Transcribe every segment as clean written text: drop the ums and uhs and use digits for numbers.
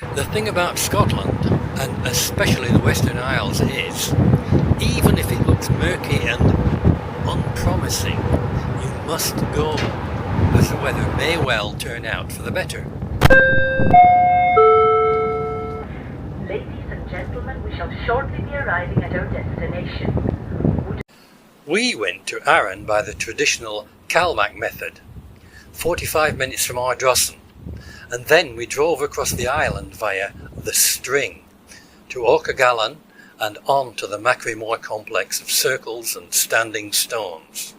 The thing about Scotland, and especially the Western Isles, is even if it looks murky and unpromising, you must go, as the weather may well turn out for the better. Ladies and gentlemen, we shall shortly be arriving at our destination. We went to Arran by the traditional Calmac method, 45 minutes from Ardrossan, and then we drove across the island via the String to Okergallan and on to the Machrie Moor complex of circles and standing stones.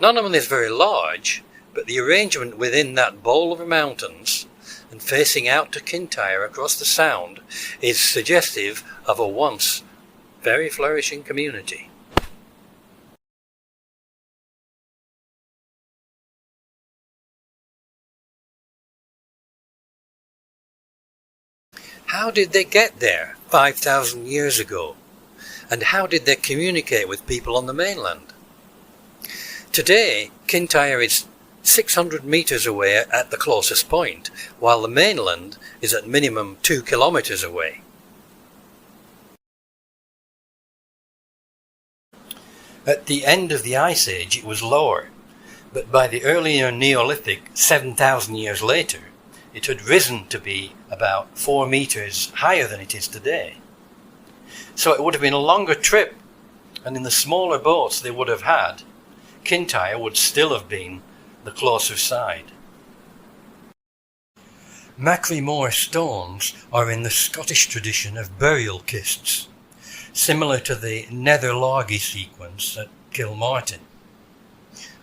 None of them is very large, but the arrangement within that bowl of mountains and facing out to Kintyre across the Sound is suggestive of a once very flourishing community. How did they get there 5,000 years ago? And how did they communicate with people on the mainland? Today, Kintyre is 600 metres away at the closest point, while the mainland is at minimum 2 kilometres away. At the end of the Ice Age it was lower, but by the earlier Neolithic 7,000 years later, it had risen to be about 4 metres higher than it is today. So it would have been a longer trip, and in the smaller boats they would have had, Kintyre would still have been the closer side. Machrie Moor stones are in the Scottish tradition of burial kists, similar to the Netherlargy sequence at Kilmartin.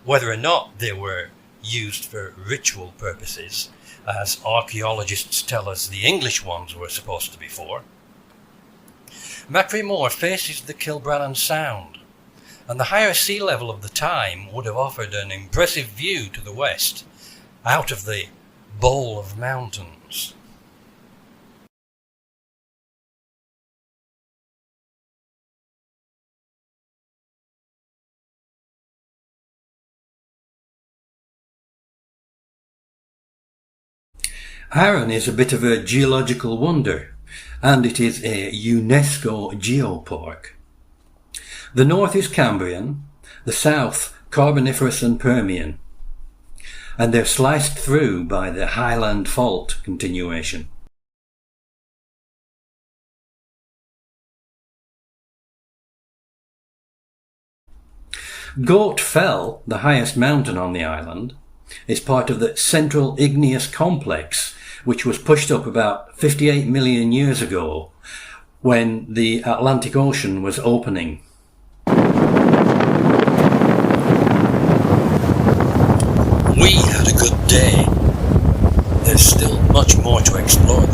Whether or not they were used for ritual purposes, as archaeologists tell us the English ones were supposed to be for. Machrie Moor faces the Kilbrannan Sound, and the higher sea level of the time would have offered an impressive view to the west, out of the bowl of mountains. Arran is a bit of a geological wonder, and it is a UNESCO geopark. The north is Cambrian, the south Carboniferous and Permian, and they're sliced through by the Highland Fault continuation. Goat Fell, the highest mountain on the island, is part of the Central Igneous Complex, which was pushed up about 58 million years ago when the Atlantic Ocean was opening. We had a good day. There's still much more to explore